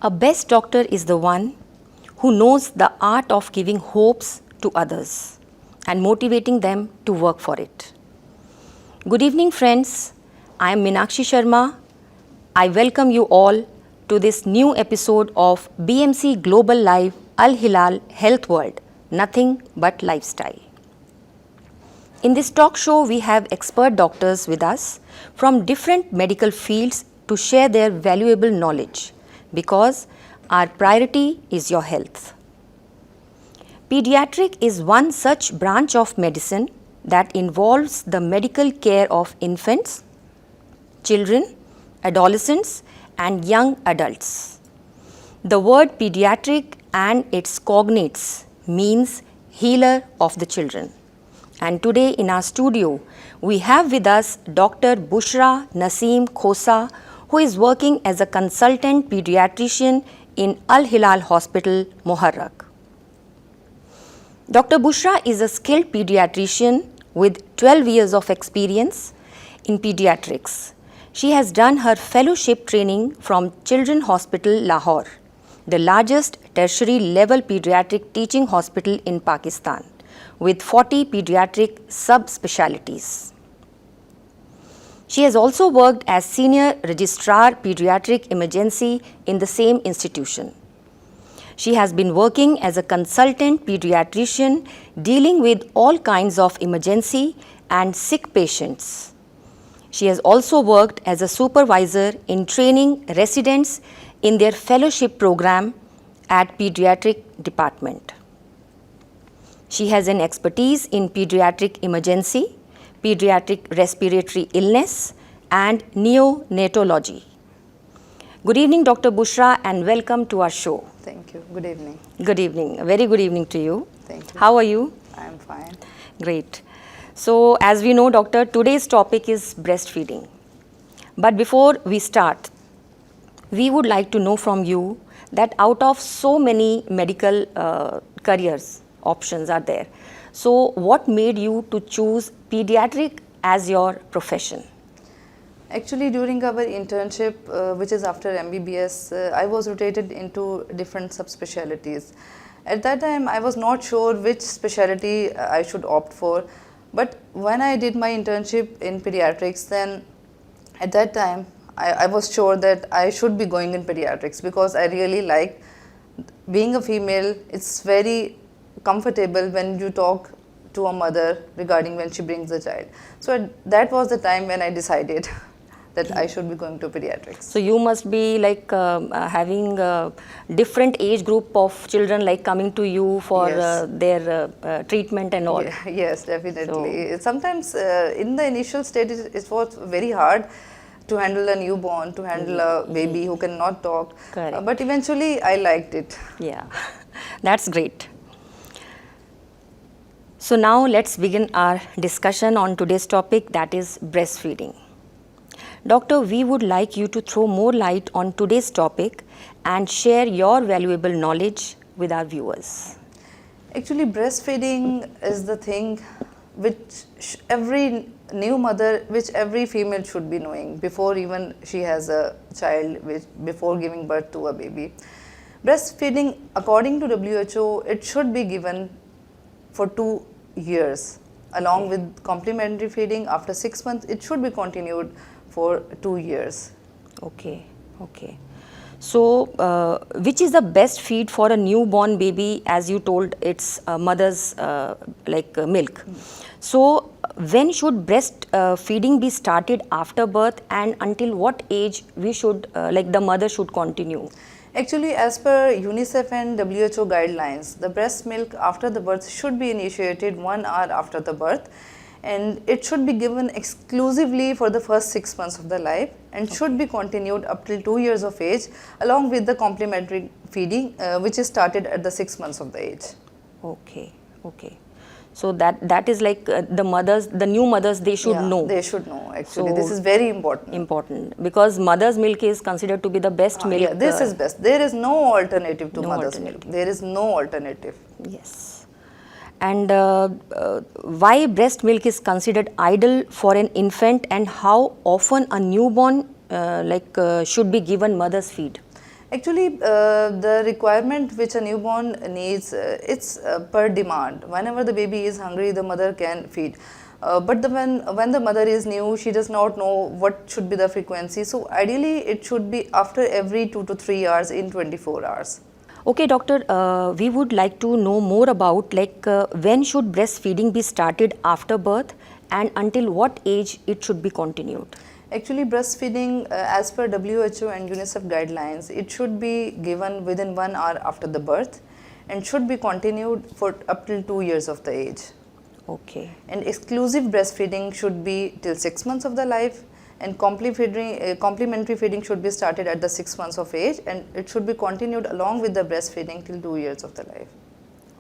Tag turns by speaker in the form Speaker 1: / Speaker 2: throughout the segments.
Speaker 1: A best doctor is the one who knows the art of giving hopes to others and motivating them to work for it. Good evening, friends. I am Meenakshi Sharma. I welcome you all to this new episode of BMC Global Live AL-HILAL Health World, Nothing But Lifestyle. In this talk show, we have expert doctors with us from different medical fields to share their valuable knowledge, because our priority is your health. Pediatric is one such branch of medicine that involves the medical care of infants, children, adolescents, and young adults. The word pediatric and its cognates means healer of the children. And today in our studio, we have with us Dr. Bushra Naseem Khosa, who is working as a consultant pediatrician in AL-HILAL Hospital, Muharraq. Dr. Bushra is a skilled pediatrician with 12 years of experience in pediatrics. She has done her fellowship training from Children's Hospital, Lahore, the largest tertiary level pediatric teaching hospital in Pakistan, with 40 pediatric subspecialties. She has also worked as Senior Registrar Pediatric Emergency in the same institution. She has been working as a consultant pediatrician dealing with all kinds of emergency and sick patients. She has also worked as a supervisor in training residents in their fellowship program at Pediatric Department. She has an expertise in pediatric emergency, pediatric respiratory illness, and neonatology. Good evening, Dr. Bushra, and welcome to our show.
Speaker 2: Thank you. Good evening.
Speaker 1: Good evening. A very good evening to you.
Speaker 2: Thank you.
Speaker 1: How are you?
Speaker 2: I am fine.
Speaker 1: Great. So, as we know, doctor, today's topic is breastfeeding. But before we start, we would like to know from you that out of so many medical careers, options are there. So, what made you to choose pediatric as your profession?
Speaker 2: Actually, during our internship, which is after MBBS, I was rotated into different subspecialties. At that time, I was not sure which specialty I should opt for. But when I did my internship in pediatrics, then at that time, I was sure that I should be going in pediatrics, because I really like being a female. It's very comfortable when you talk to a mother regarding when she brings a child. So that was the time when I decided that I should be going to pediatrics.
Speaker 1: So you must be like having a different age group of children like coming to you for
Speaker 2: Yes.
Speaker 1: their treatment and all.
Speaker 2: Yeah, yes, definitely. Sometimes in the initial stages, it was very hard to handle a newborn, to handle a baby who cannot talk.
Speaker 1: Correct.
Speaker 2: But eventually, I liked it.
Speaker 1: Yeah, that's great. So now let's begin our discussion on today's topic, that is breastfeeding. Doctor, we would like you to throw more light on today's topic and share your valuable knowledge with our viewers.
Speaker 2: Actually, breastfeeding is the thing which every new mother, which every female should be knowing before even she has a child, before giving birth to a baby. Breastfeeding, according to WHO, it should be given for 2 years. Along with complementary feeding, after 6 months, it should be continued for 2 years.
Speaker 1: Okay, okay. So, which is the best feed for a newborn baby? As you told, it's mother's milk. So, when should breast feeding be started after birth, and until what age we should, the mother should continue?
Speaker 2: Actually, as per UNICEF and WHO guidelines, the breast milk after the birth should be initiated 1 hour after the birth, and it should be given exclusively for the first 6 months of the life, and should be continued up till 2 years of age, along with the complementary feeding, which is started at the 6 months of the age.
Speaker 1: Okay, okay. So that is like the mothers, the new mothers, they should know.
Speaker 2: They should know. Actually,
Speaker 1: So
Speaker 2: this is very important.
Speaker 1: Important, because mother's milk is considered to be the best milk.
Speaker 2: Yeah, this is best. There is no alternative to
Speaker 1: No
Speaker 2: mother's
Speaker 1: alternative.
Speaker 2: milk. There is no alternative.
Speaker 1: Yes. And why breast milk is considered ideal for an infant, and how often a newborn should be given mother's feed?
Speaker 2: Actually, the requirement which a newborn needs, it's per demand. Whenever the baby is hungry, the mother can feed. When the mother is new, she does not know what should be the frequency. So ideally, it should be after every 2 to 3 hours in 24 hours.
Speaker 1: Okay, doctor, we would like to know more about when should breastfeeding be started after birth and until what age it should be continued.
Speaker 2: Actually, breastfeeding, as per WHO and UNICEF guidelines, it should be given within 1 hour after the birth and should be continued for up till 2 years of the age.
Speaker 1: Okay.
Speaker 2: And exclusive breastfeeding should be till 6 months of the life, and complementary feeding should be started at the 6 months of age, and it should be continued along with the breastfeeding till 2 years of the life.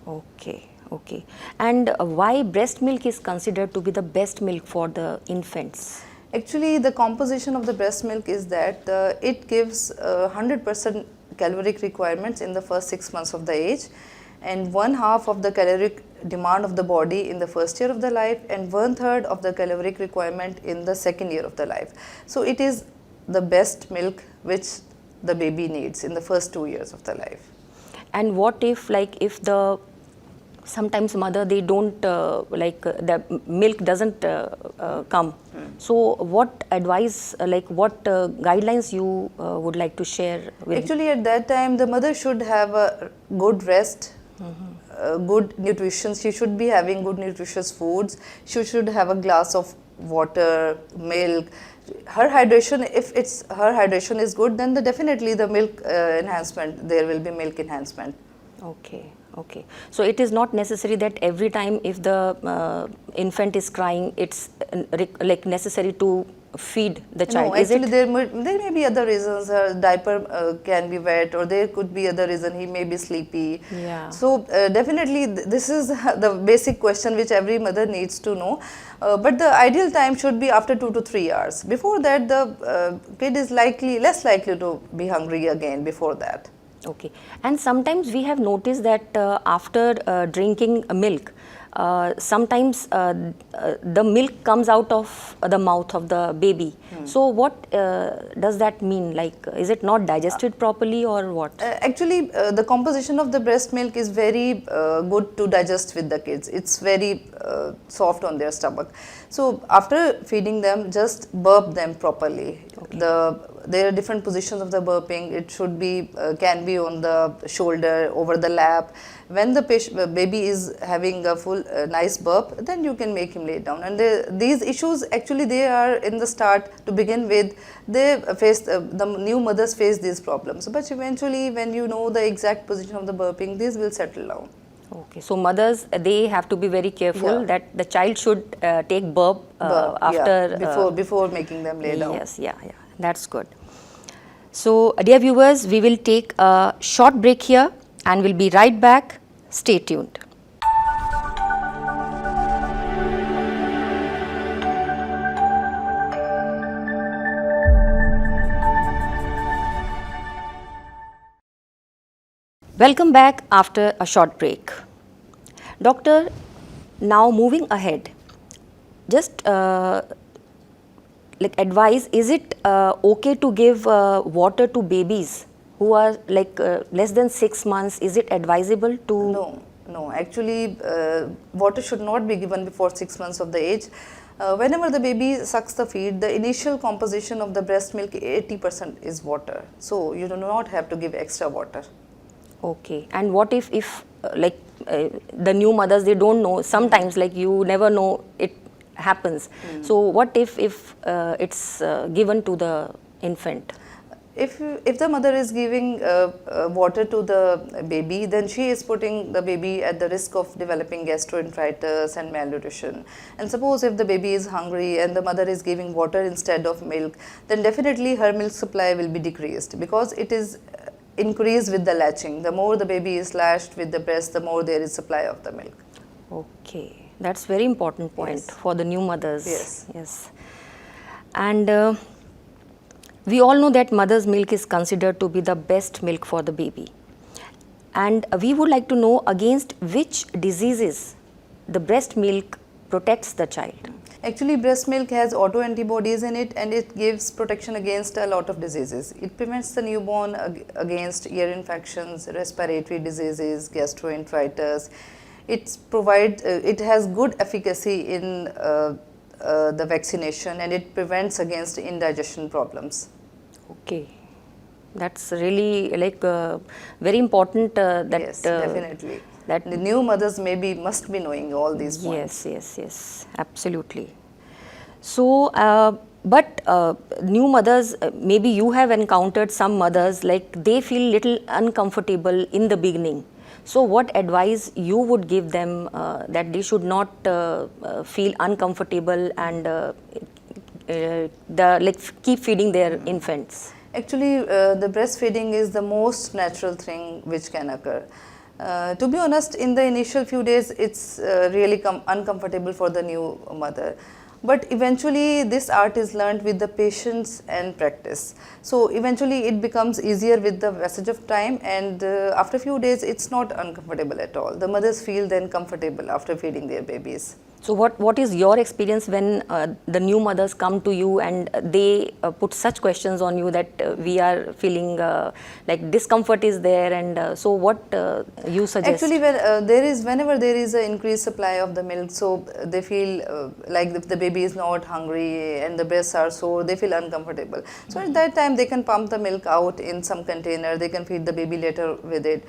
Speaker 1: Okay, okay. And why breast milk is considered to be the best milk for the infants?
Speaker 2: Actually, the composition of the breast milk is that it gives 100% caloric requirements in the first 6 months of the age, and 1/2 of the caloric demand of the body in the first year of the life, and 1/3 of the caloric requirement in the second year of the life. So it is the best milk which the baby needs in the first 2 years of the life.
Speaker 1: And what if if the sometimes mother they don't the milk doesn't come, so what advice what guidelines you would like to share with?
Speaker 2: Actually, at that time the mother should have a good rest, good nutrition. She should be having good nutritious foods. She should have a glass of water, milk. Her hydration, if her hydration is good, then definitely the milk enhancement, there will be milk enhancement.
Speaker 1: Okay, okay. So it is not necessary that every time if the infant is crying, it's necessary to feed the child.
Speaker 2: No, actually there may be other reasons. Her diaper can be wet, or there could be other reason. He may be sleepy.
Speaker 1: Yeah.
Speaker 2: So definitely this is the basic question which every mother needs to know. But the ideal time should be after 2 to 3 hours. Before that, the kid is less likely to be hungry again before that.
Speaker 1: Okay. And sometimes we have noticed that after drinking milk, sometimes the milk comes out of the mouth of the baby. So what does that mean? Is it not digested properly or what?
Speaker 2: Actually, the composition of the breast milk is very good to digest with the kids. It's very soft on their stomach. So after feeding them, just burp them properly. Okay. There are different positions of the burping. It should be, can be on the shoulder, over the lap. When the baby is having a full nice burp, then you can make him lay down. And these issues, actually they are in the start to begin with. They face, the new mothers face these problems. But eventually when you know the exact position of the burping, these will settle down.
Speaker 1: Okay, so mothers, they have to be very careful that the child should take burp after...
Speaker 2: Yeah, before making them lay down.
Speaker 1: Yes, yeah, that's good. So, dear viewers, we will take a short break here and we'll be right back. Stay tuned. Welcome back after a short break. Doctor, now moving ahead, just advise, is it okay to give water to babies who are less than 6 months? Is it advisable to?
Speaker 2: No, actually water should not be given before 6 months of the age. Whenever the baby sucks the feed, the initial composition of the breast milk 80% is water. So you do not have to give extra water.
Speaker 1: Okay. And what if the new mothers, they don't know, sometimes you never know, it happens. So what if it's given to the infant?
Speaker 2: If the mother is giving water to the baby, then she is putting the baby at the risk of developing gastroenteritis and malnutrition. And suppose if the baby is hungry and the mother is giving water instead of milk, then definitely her milk supply will be decreased, because it is increased with the latching. The more the baby is latched with the breast, the more there is supply of the milk.
Speaker 1: Okay, that's very important point for the new mothers.
Speaker 2: Yes.
Speaker 1: And we all know that mother's milk is considered to be the best milk for the baby. And we would like to know against which diseases the breast milk protects the child.
Speaker 2: Actually, breast milk has autoantibodies in it, and it gives protection against a lot of diseases. It prevents the newborn against ear infections, respiratory diseases, gastroenteritis. It has good efficacy in the vaccination, and it prevents against indigestion problems.
Speaker 1: Okay, that's really like very important.
Speaker 2: Yes, definitely.
Speaker 1: That
Speaker 2: the new mothers must be knowing all these points.
Speaker 1: Yes, absolutely. So, but new mothers, maybe you have encountered some mothers like they feel little uncomfortable in the beginning. So, what advice you would give them that they should not feel uncomfortable and keep feeding their infants?
Speaker 2: Actually, the breastfeeding is the most natural thing which can occur. To be honest, in the initial few days, it's really uncomfortable for the new mother. But eventually, this art is learned with the patience and practice. So eventually, it becomes easier with the passage of time, and after a few days, it's not uncomfortable at all. The mothers feel then comfortable after feeding their babies.
Speaker 1: So what is your experience when the new mothers come to you and they put such questions on you that we are feeling like discomfort is there, and so what you suggest?
Speaker 2: Actually, whenever there is an increased supply of the milk, so they feel like if the baby is not hungry and the breasts are sore, they feel uncomfortable. So at that time, they can pump the milk out in some container. They can feed the baby later with it.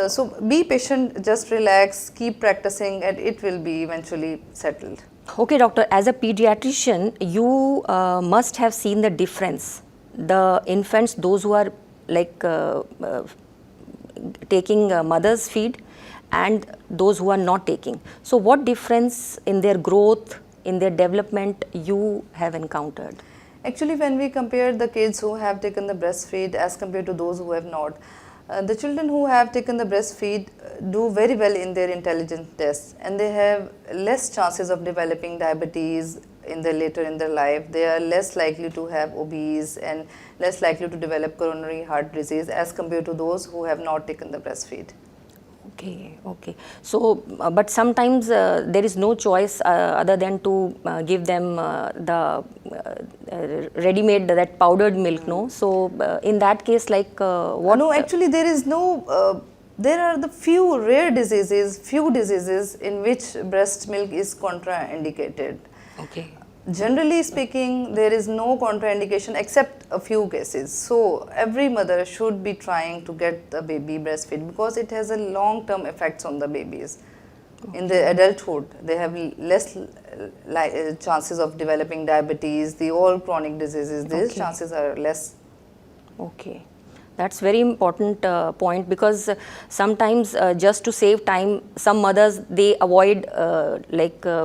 Speaker 2: So be patient, just relax, keep practicing, and it will be eventually settled.
Speaker 1: Okay, doctor, as a pediatrician, you must have seen the difference. The infants, those who are like taking mother's feed and those who are not taking. So what difference in their growth, in their development you have encountered?
Speaker 2: Actually, when we compare the kids who have taken the breastfeed as compared to those who have not, the children who have taken the breastfeed do very well in their intelligence tests, and they have less chances of developing diabetes later in their life. They are less likely to have obese and less likely to develop coronary heart disease as compared to those who have not taken the breastfeed.
Speaker 1: Okay. So, but sometimes there is no choice other than to give them the ready-made, that powdered milk, no? So, in that case, like what?
Speaker 2: No, actually there is no, there are the few rare diseases, in which breast milk is contraindicated.
Speaker 1: Okay.
Speaker 2: Generally speaking, there is no contraindication except a few cases. So every mother should be trying to get the baby breastfeed because it has a long-term effects on the babies. Okay. In the adulthood, they have less chances of developing diabetes, all chronic diseases. These chances are less.
Speaker 1: Okay. That's very important point, because sometimes just to save time, some mothers, they avoid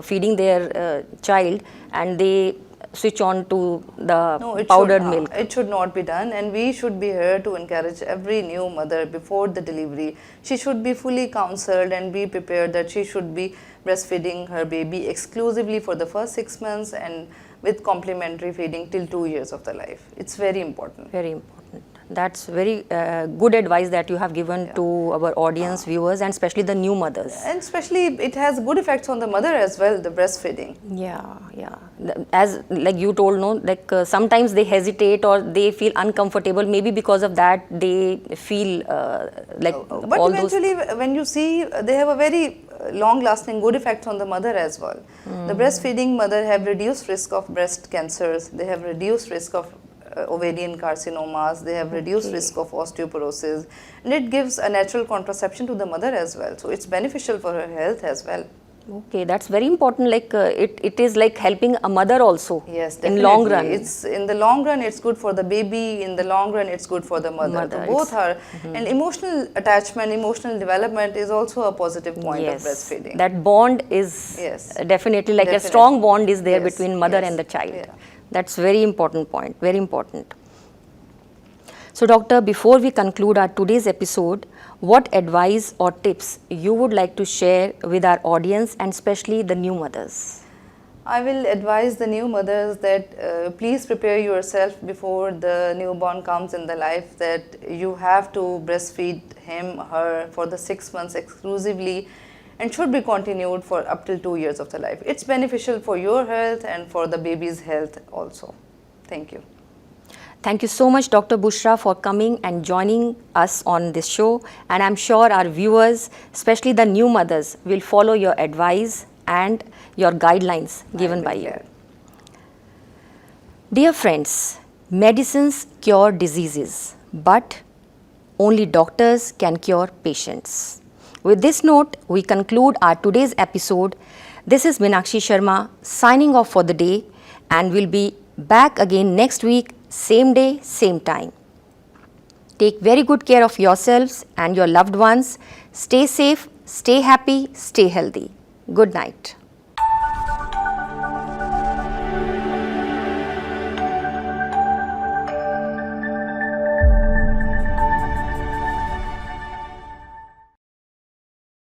Speaker 1: feeding their child and they switch on to the powdered milk.
Speaker 2: It should not be done, and we should be here to encourage every new mother before the delivery. She should be fully counseled and be prepared that she should be breastfeeding her baby exclusively for the first 6 months and with complementary feeding till 2 years of the life. It's very important.
Speaker 1: Very important. That's very good advice that you have given to our audience, viewers, and especially the new mothers.
Speaker 2: And especially it has good effects on the mother as well, the breastfeeding.
Speaker 1: Yeah. As like you told, no, like sometimes they hesitate or they feel uncomfortable. Maybe because of that they feel
Speaker 2: But eventually, when you see, they have a very long-lasting good effects on the mother as well. The breastfeeding mother have reduced risk of breast cancers. They have reduced risk of ovarian carcinomas, they have reduced risk of osteoporosis, and it gives a natural contraception to the mother as well. So it's beneficial for her health as well.
Speaker 1: Okay, that's very important. Like it is like helping a mother also.
Speaker 2: Yes, definitely.
Speaker 1: In long run.
Speaker 2: It's in the long run, it's good for the baby. In the long run, it's good for the mother. So both are, and emotional attachment, emotional development is also a positive point of breastfeeding.
Speaker 1: That bond is definitely like a strong bond is there between mother and the child. Yeah. That's very important point, very important. So doctor, before we conclude our today's episode, what advice or tips you would like to share with our audience and especially the new mothers?
Speaker 2: I will advise the new mothers that please prepare yourself before the newborn comes in the life, that you have to breastfeed him, her for the 6 months exclusively, and should be continued for up till 2 years of the life. It's beneficial for your health and for the baby's health also. Thank you.
Speaker 1: Thank you so much, Dr. Bushra, for coming and joining us on this show. And I'm sure our viewers, especially the new mothers, will follow your advice and your guidelines given by you. Dear friends, medicines cure diseases, but only doctors can cure patients. With this note, we conclude our today's episode. This is Meenakshi Sharma signing off for the day, and we'll be back again next week, same day, same time. Take very good care of yourselves and your loved ones. Stay safe, stay happy, stay healthy. Good night.